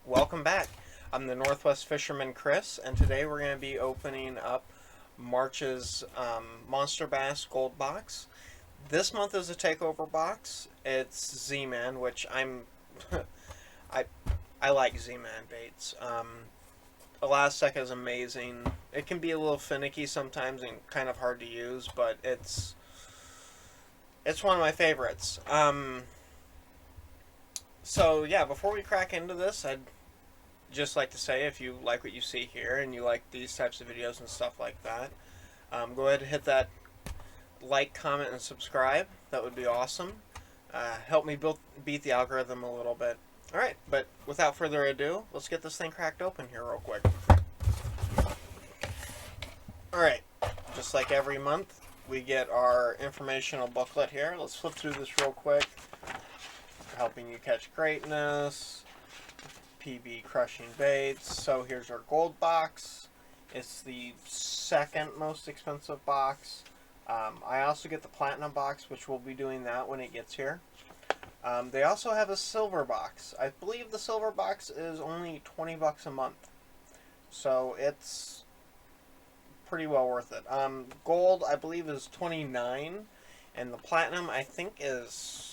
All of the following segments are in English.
Welcome back. I'm the Northwest Fisherman Chris, and today we're going to be opening up March's Monster Bass Gold Box. This month is a Takeover box. It's Z-Man, which I I like Z-Man baits. elaZtech is amazing. It can be a little finicky sometimes and kind of hard to use, but it's one of my favorites. So yeah, before we crack into this, I'd just like to say if you like what you see here and you like these types of videos and stuff like that, go ahead and hit that like, comment, and subscribe. That would be awesome. Help me beat the algorithm a little bit. Alright, but without further ado, let's get this thing cracked open here real quick. Alright, just like every month, we get our informational booklet here. Let's flip through this real quick. Helping you catch greatness, PB crushing baits. So here's our gold box. It's the second most expensive box. I also get the platinum box, which we'll be doing that when it gets here. They also have a silver box. I believe the silver box is only 20 bucks a month. So it's pretty well worth it. Gold, I believe, is 29, and the platinum, I think, is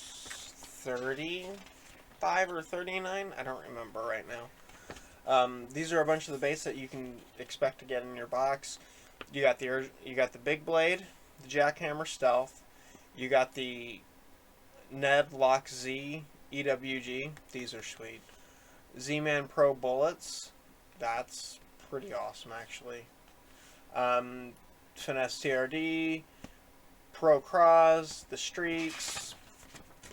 35 or 39. I don't remember right now. These are a bunch of the baits that you can expect to get in your box. You got the big blade, the Jackhammer Stealth. You got the Ned Lock Z EWG. These are sweet. Z-Man Pro bullets. That's pretty awesome, actually. Finesse TRD, Pro Craws, the Streaks,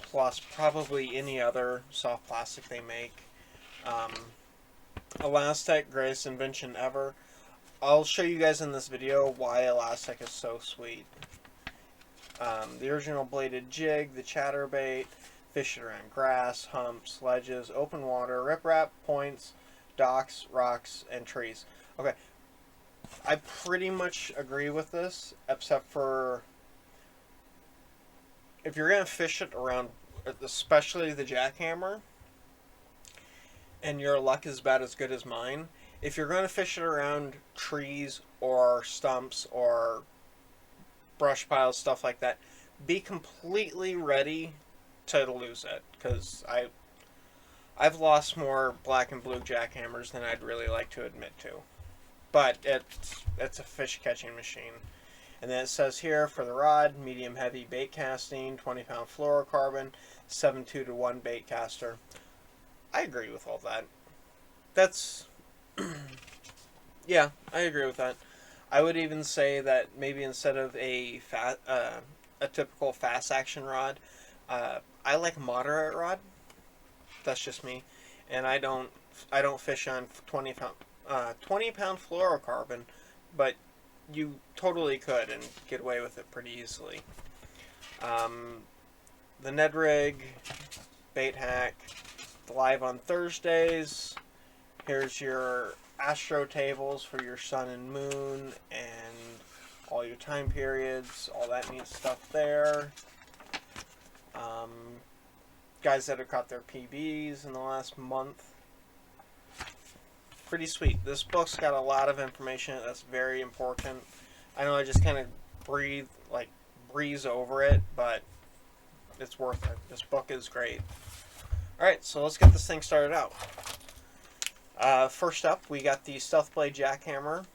plus probably any other soft plastic they make. elaZtech, greatest invention ever. I'll show you guys in this video why elaZtech is so sweet. The original bladed jig, the chatterbait, fish it around grass, humps, ledges, open water, riprap, points, docks, rocks, and trees. Okay, I pretty much agree with this, except for if you're going to fish it around, especially the Jackhammer, and your luck is about as good as mine, if you're going to fish it around trees or stumps or brush piles, stuff like that, be completely ready to lose it, because I've lost more black and blue jackhammers than I'd really like to admit to. But it's a fish catching machine. And then it says here for the rod, medium heavy bait casting, 20-pound fluorocarbon, 7.2 to 1 bait caster. I agree with all that. That's yeah, I agree with that. I would even say that maybe instead of a typical fast action rod, I like moderate rod. That's just me, and I don't fish on 20-pound fluorocarbon, but you totally could and get away with it pretty easily. The Ned Rig, Bait Hack, live on Thursdays. Here's your astro tables for your sun and moon and all your time periods, all that neat stuff there. Guys that have caught their PBs in the last month. Pretty sweet. This book's got a lot of information that's very important. I know I just kind of breeze over it, but it's worth it. This book is great. Alright, so let's get this thing started out. First up, we got the Stealth Blade Jackhammer,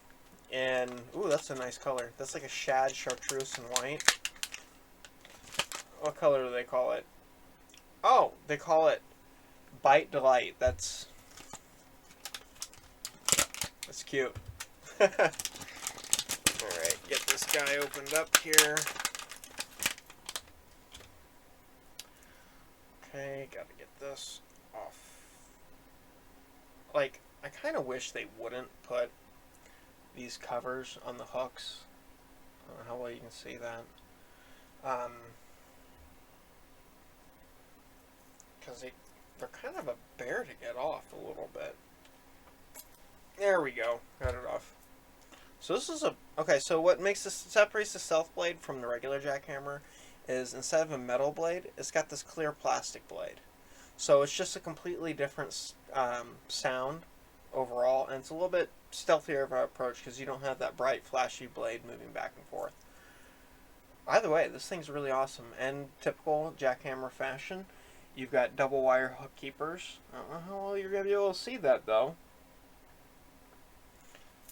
and ooh, that's a nice color. That's like a shad, chartreuse, and white. What color do they call it? Oh, they call it Bite Delight. That's cute. Alright, get this guy opened up here. Okay, gotta get this off. Like, I kind of wish they wouldn't put these covers on the hooks. I don't know how well you can see that. Because they're kind of a bear to get off a little bit. There we go. Got it off. So this is okay, so what separates the Stealth Blade from the regular Jackhammer is instead of a metal blade, it's got this clear plastic blade. So it's just a completely different sound overall, and it's a little bit stealthier of an approach because you don't have that bright, flashy blade moving back and forth. Either way, this thing's really awesome. And typical Jackhammer fashion, you've got double wire hook keepers. I don't know how well you're going to be able to see that though.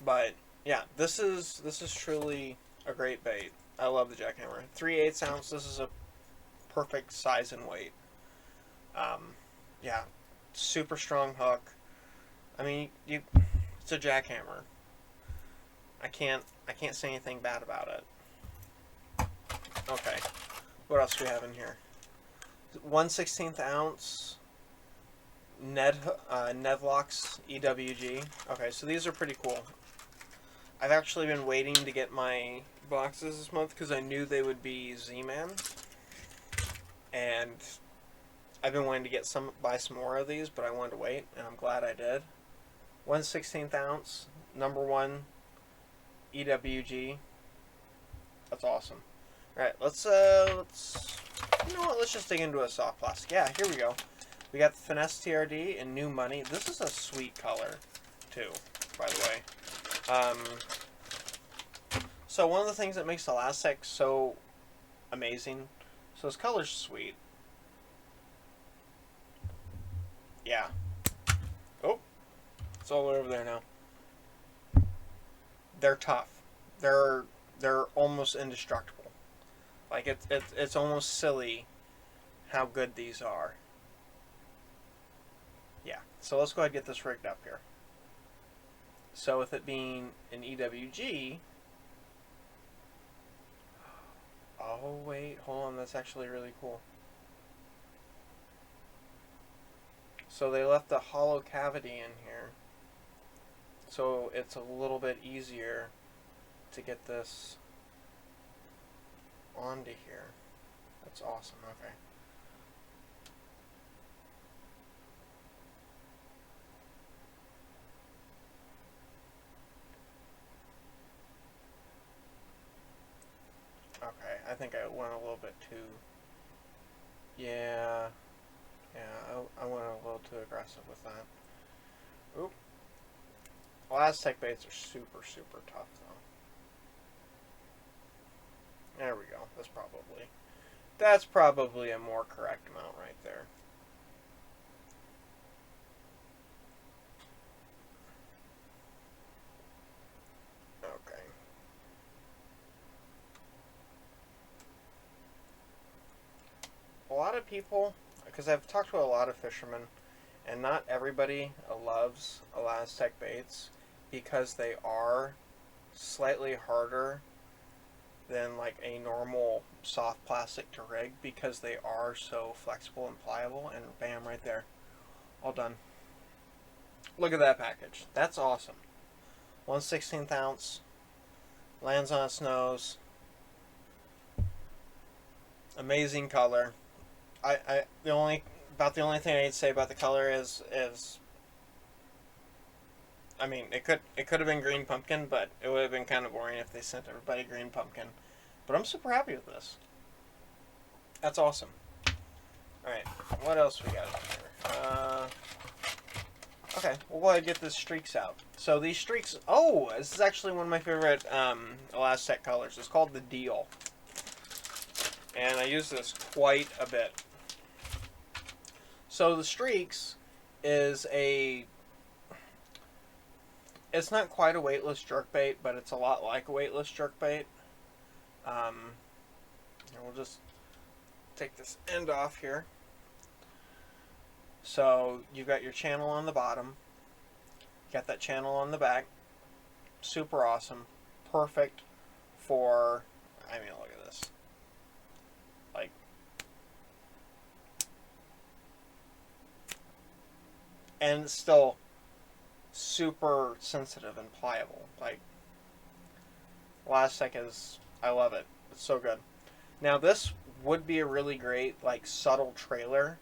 But yeah, this is truly a great bait. I love the Jackhammer. 3/8 ounce. This is a perfect size and weight. Yeah, super strong hook. I mean, it's a Jackhammer. I can't say anything bad about it. Okay, what else do we have in here? 1/16 ounce Nedlocks EWG. Okay, so these are pretty cool. I've actually been waiting to get my boxes this month because I knew they would be Z-Man, and I've been wanting to buy some more of these, but I wanted to wait, and I'm glad I did. 1/16 ounce, number 1 EWG. That's awesome. All right, let's you know what? Let's just dig into a soft plastic. Yeah, here we go. We got the Finesse TRD in New Money. This is a sweet color, too, by the way. So one of the things that makes elaZtech so amazing, so this color's sweet. Yeah. Oh, it's all over there now. They're tough. They're almost indestructible. Like it's almost silly how good these are. Yeah. So let's go ahead and get this rigged up here. So with it being an EWG, oh wait, hold on, that's actually really cool. So they left a hollow cavity in here, so it's a little bit easier to get this onto here. That's awesome. Okay. Okay, I think I went a little bit too... Yeah, I went a little too aggressive with that. Oop. elaZtech baits are super, super tough, though. There we go. That's probably a more correct amount right there. Okay. A lot of people, because I've talked to a lot of fishermen, and not everybody loves elaZtech baits because they are slightly harder than like a normal soft plastic to rig because they are so flexible and pliable. And bam, right there, all done. Look at that package. That's awesome. 1/16 ounce, lands on its nose. Amazing color. The only thing I'd say about the color is I mean, it could have been green pumpkin, but it would have been kind of boring if they sent everybody green pumpkin. But I'm super happy with this. That's awesome. Alright, what else we got here? Okay, we'll go ahead and get the streaks out. So these streaks... Oh, this is actually one of my favorite elaZtech colors. It's called the Deal. And I use this quite a bit. So the streaks is a... It's not quite a weightless jerkbait, but it's a lot like a weightless jerkbait. We'll just take this end off here. So you've got your channel on the bottom. You got that channel on the back. Super awesome. Perfect for... I mean, look at this. Like... And it's still super sensitive and pliable. Like, elaZtech is... I love it. It's so good. Now this would be a really great, like, subtle trailer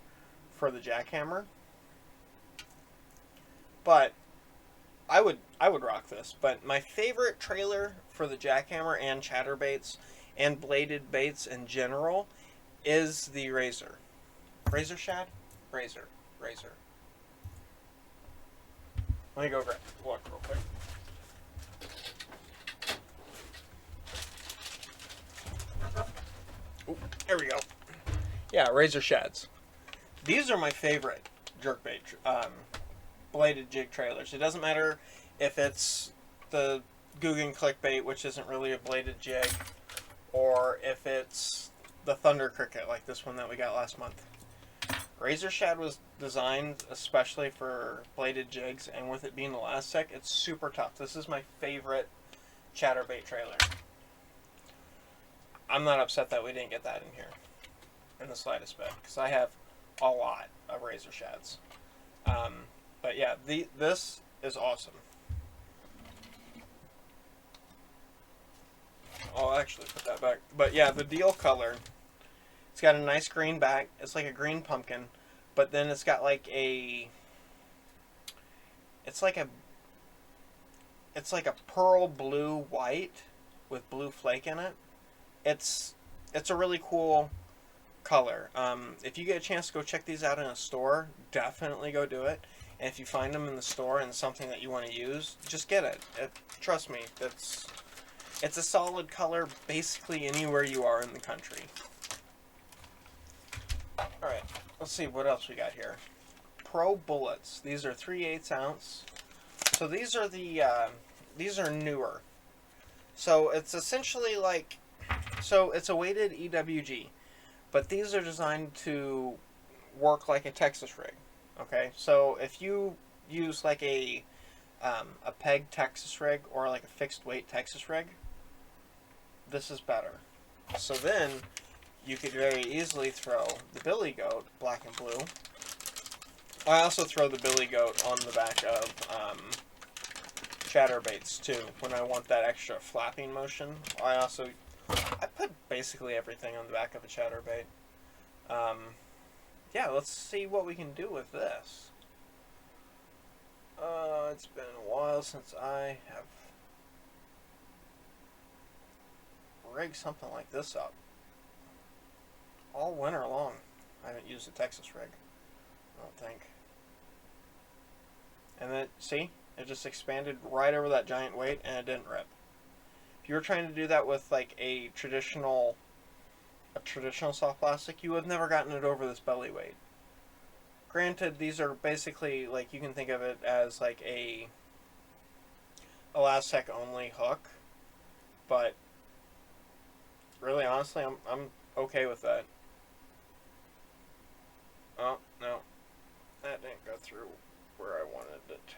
for the Jackhammer. But I would rock this. But my favorite trailer for the Jackhammer and chatterbaits and bladed baits in general is the Razor. Razor Shad? Razor. razor. Let me go grab look real quick. Ooh, there we go. Yeah, razor shads. These are my favorite jerkbait bladed jig trailers. It doesn't matter if it's the Googan clickbait, which isn't really a bladed jig, or if it's the Thunder Cricket, like this one that we got last month. Razor Shad was designed especially for bladed jigs, and with it being elaZtech, it's super tough. This is my favorite chatterbait trailer. I'm not upset that we didn't get that in here in the slightest bit, because I have a lot of Razor Shads. But yeah, this is awesome. I'll actually put that back. But yeah, the deal color, it's got a nice green back. It's like a green pumpkin, but then it's got like a, it's like a pearl blue white with blue flake in it. It's a really cool color. If you get a chance to go check these out in a store, definitely go do it. And if you find them in the store and something that you want to use, just get it. Trust me, it's a solid color basically anywhere you are in the country. Alright, let's see what else we got here. Pro bullets. These are 3/8 ounce. So these are these are newer. So it's essentially like, so it's a weighted EWG, but these are designed to work like a Texas rig. Okay, so if you use like a peg Texas rig or like a fixed weight Texas rig, this is better. So then you could very easily throw the billy goat, black and blue. I also throw the billy goat on the back of chatterbaits too, when I want that extra flapping motion. I put basically everything on the back of a chatterbait. Yeah, let's see what we can do with this. It's been a while since I have rigged something like this up. All winter long, I haven't used a Texas rig, I don't think. And then, see? It just expanded right over that giant weight and it didn't rip. If you were trying to do that with like a traditional soft plastic, you would have never gotten it over this belly weight. Granted, these are basically, like, you can think of it as like a elaZtech only hook, but really honestly, I'm okay with that. Oh, no. That didn't go through where I wanted it to.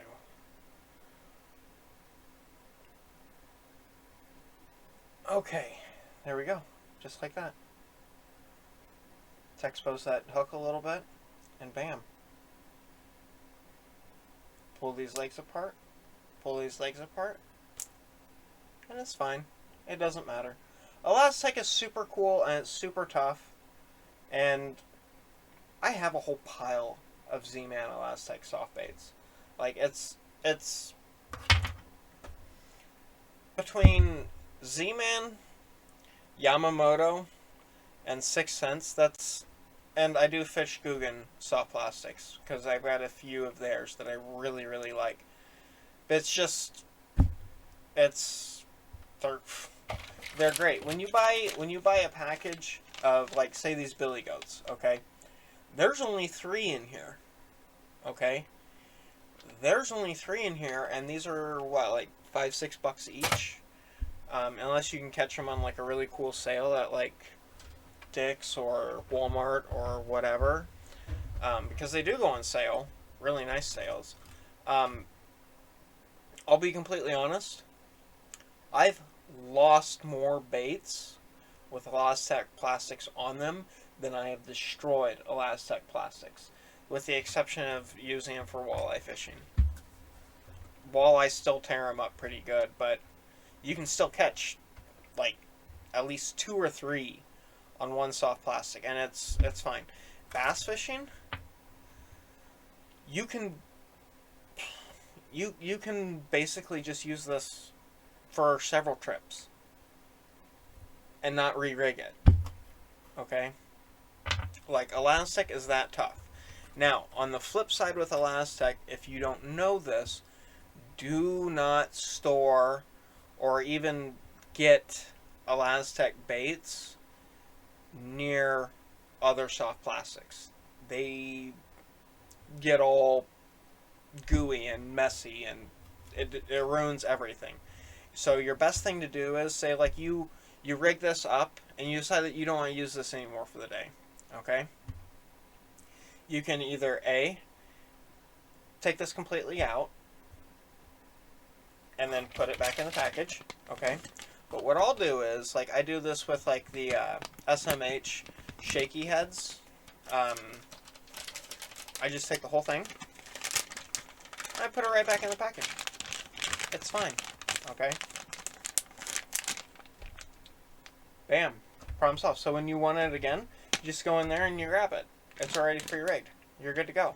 Okay, there we go. Just like that. Let's expose that hook a little bit, and bam. Pull these legs apart, pull these legs apart, and it's fine. It doesn't matter. elaZtech is super cool, and it's super tough, and I have a whole pile of Z-Man elaZtech soft baits. Like, it's between Z-Man, Yamamoto, and 6th Sense, and I do fish Googan soft plastics, because I've got a few of theirs that I really, really like. But it's just, they're great. When you buy a package of, like, say these billy goats, okay? There's only 3 in here, okay? There's only 3 in here, and these are, what, like $5-6 each? Unless you can catch them on, like, a really cool sale at, like, Dick's or Walmart or whatever. Because they do go on sale. Really nice sales. I'll be completely honest. I've lost more baits with elaZtech plastics on them than I have destroyed elaZtech plastics, with the exception of using them for walleye fishing. Walleye still tear them up pretty good, but you can still catch like at least 2 or 3 on one soft plastic, and it's fine. Bass fishing, you can basically just use this for several trips and not re-rig it. Okay? Like, elaZtech is that tough. Now, on the flip side with elaZtech, if you don't know this, do not store or even get elaZtech baits near other soft plastics. They get all gooey and messy, and it ruins everything. So your best thing to do is, say, like, you rig this up and you decide that you don't want to use this anymore for the day. Okay? You can either A, take this completely out and then put it back in the package. Okay? But what I'll do is, like, I do this with, like, the SMH shaky heads. I just take the whole thing and I put it right back in the package. It's fine. Okay? Bam. Problem solved. So when you want it again, you just go in there and you grab it. It's already pre-rigged. You're good to go.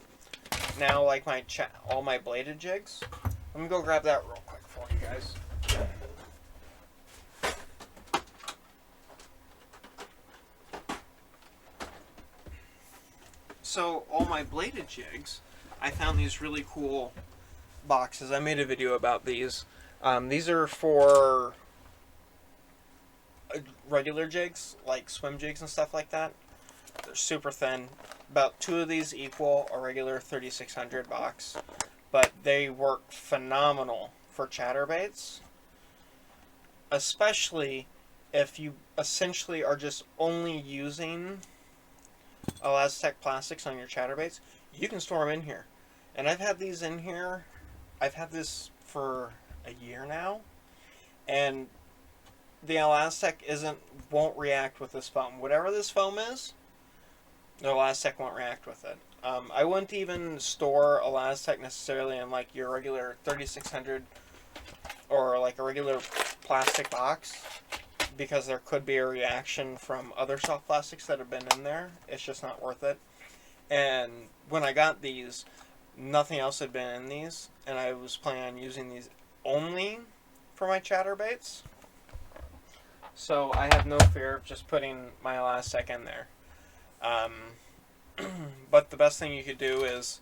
Now, like all my bladed jigs, let me go grab that real quick for you guys. So all my bladed jigs, I found these really cool boxes. I made a video about these. These are for regular jigs, like swim jigs and stuff like that. They're super thin. About 2 of these equal a regular 3600 box, but they work phenomenal for chatterbaits, especially if you essentially are just only using elaZtech plastics on your chatterbaits. You can store them in here, and I've had these in here. I've had this for a year now, and the elaZtech won't react with this foam. Whatever this foam is, the elaZtech won't react with it. I wouldn't even store elaZtech necessarily in, like, your regular 3600 or like a regular plastic box, because there could be a reaction from other soft plastics that have been in there. It's just not worth it. And when I got these, nothing else had been in these, and I was planning on using these only for my chatterbaits. So I have no fear of just putting my elaZtech in there. But the best thing you could do is,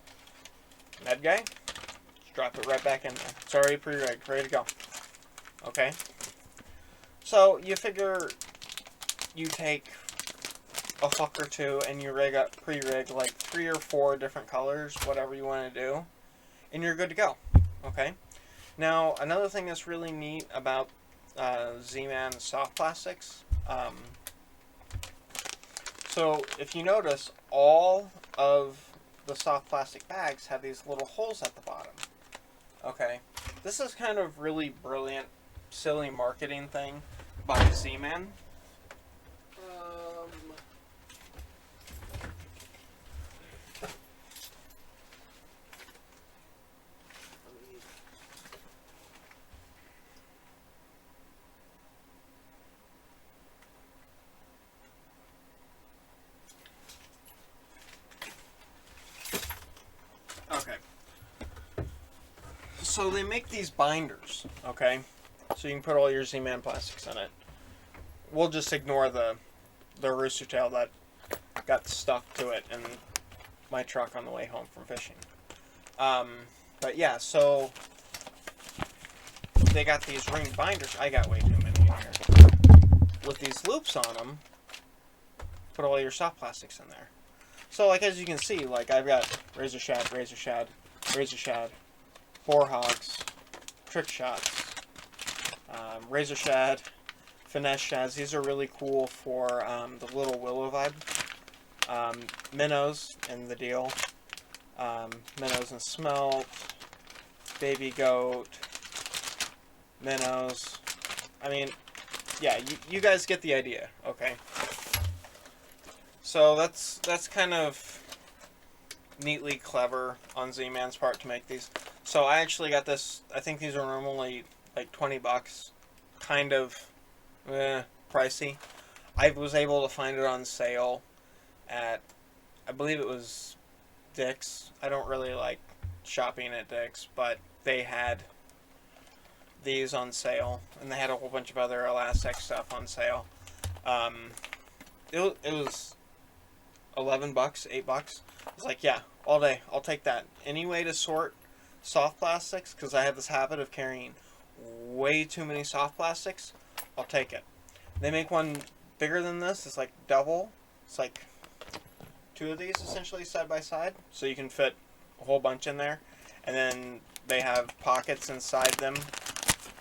Med Guy, just drop it right back in there. It's already pre-rigged, ready to go. Okay? So you figure you take a fuck or two and you pre-rig like 3 or 4 different colors, whatever you want to do, and you're good to go. Okay? Now, another thing that's really neat about Z-Man soft plastics, so if you notice, all of the soft plastic bags have these little holes at the bottom. Okay? This is kind of really brilliant, silly marketing thing by Z-Man. Okay. So they make these binders, okay? So you can put all your Z-Man plastics in it. We'll just ignore the rooster tail that got stuck to it in my truck on the way home from fishing. But yeah, so they got these ring binders. I got way too many in here. With these loops on them, put all your soft plastics in there. So, like, as you can see, like, I've got razor shad, razor shad, razor shad, boar hogs, trick shots, razor shad, finesse shads. These are really cool for the little willow vibe. Minnows in the deal. Minnows and smelt, baby goat, minnows. I mean, yeah, you guys get the idea, okay? So that's kind of neatly clever on Z-Man's part to make these. So I actually got this. I think these are normally like $20, kind of pricey. I was able to find it on sale at, I believe it was Dick's. I don't really like shopping at Dick's, but they had these on sale, and they had a whole bunch of other elaZtech stuff on sale. It was $11, $8. It's like, yeah, all day. I'll take that. Any way to sort soft plastics, because I have this habit of carrying way too many soft plastics, I'll take it. They make one bigger than this. It's like double. It's like 2 of these essentially side by side, so you can fit a whole bunch in there. And then they have pockets inside them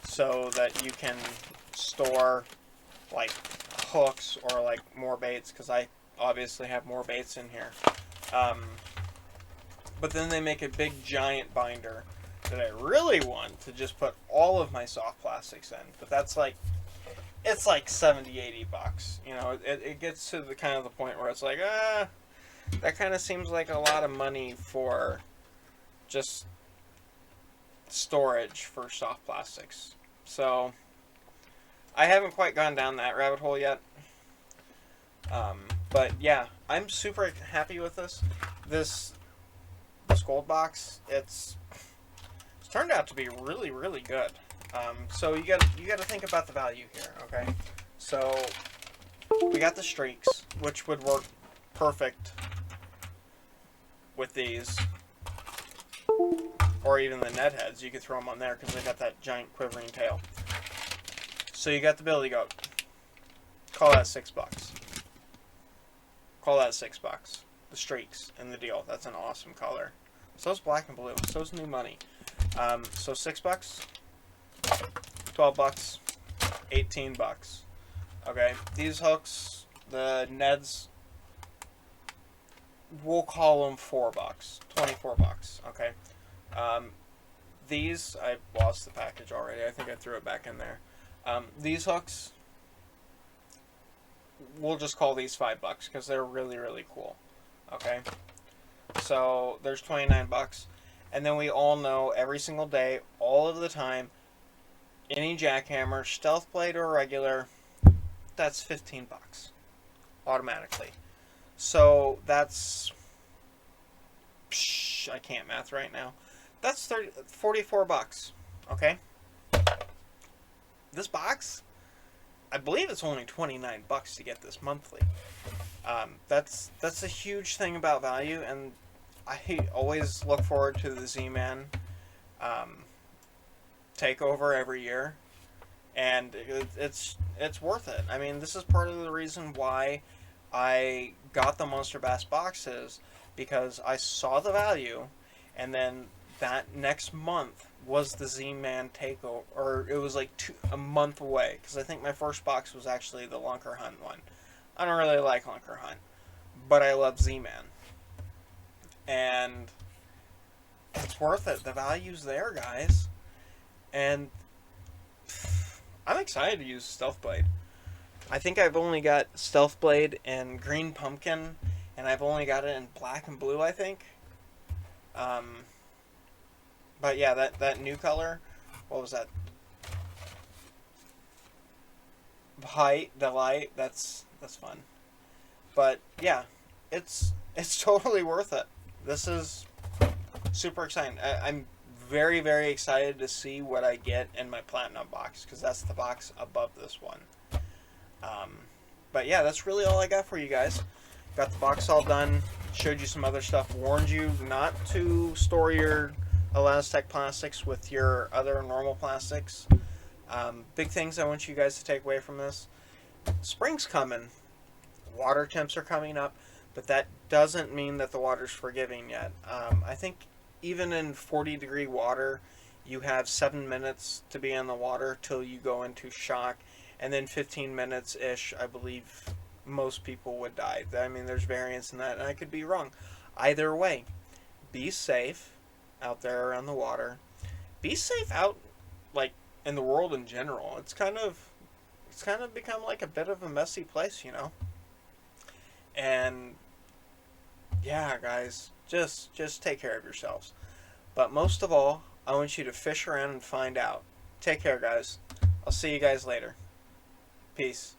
so that you can store like hooks or like more baits, because I obviously have more baits in here. But then they make a big giant binder that I really want to just put all of my soft plastics in, but that's like, it's like $70-$80. You know, it gets to the kind of the point where it's like, that kind of seems like a lot of money for just storage for soft plastics. So I haven't quite gone down that rabbit hole yet. But yeah, I'm super happy with this. This gold box, it's turned out to be really, really good. So you got to think about the value here, okay? So we got the streaks, which would work perfect with these, or even the Ned heads. You could throw them on there because they got that giant quivering tail. So you got the billy goat. Call that $6. Call that $6. The streaks in the deal. That's an awesome color. So's black and blue. So's new money. So $6, $12, $18. Okay, these hooks, the Neds, we'll call them $4, $24. Okay. These, I lost the package already. I think I threw it back in there. These hooks, we'll just call these $5 because they're really, really cool. Okay. So there's $29. And then we all know every single day, all of the time, any jackhammer, stealth blade or regular, that's $15 automatically. So that's, I can't math right now. That's $44. Okay. This box, I believe it's only $29 to get this monthly. That's a huge thing about value, and I always look forward to the Z-Man Takeover every year, and it's worth it. I mean, this is part of the reason why I got the Monster Bass boxes, because I saw the value, and then that next month was the Z-Man Takeover, or it was like a month away, because I think my first box was actually the Lunker Hunt one. I don't really like Lunker Hunt, but I love Z-Man. And it's worth it. The value's there, guys. And I'm excited to use Stealth Blade. I think I've only got Stealth Blade and Green Pumpkin, and I've only got it in black and blue, I think. But yeah, that new color, what was that? Delight, that's fun. But yeah, it's totally worth it. This is super exciting. I'm very, very excited to see what I get in my Platinum box, because that's the box above this one. But yeah, that's really all I got for you guys. Got the box all done, showed you some other stuff, warned you not to store your elaZtech plastics with your other normal plastics. Big things I want you guys to take away from this. Spring's coming. Water temps are coming up, but that doesn't mean that the water's forgiving yet. I think even in 40-degree water, you have 7 minutes to be in the water till you go into shock, and then 15 minutes-ish, I believe most people would die. I mean, there's variance in that, and I could be wrong. Either way, be safe out there around the water. Be safe out, like, in the world in general. It's kind of become like a bit of a messy place, you know. And yeah, guys, just take care of yourselves. But most of all, I want you to fish around and find out. Take care, guys. I'll see you guys later. Peace.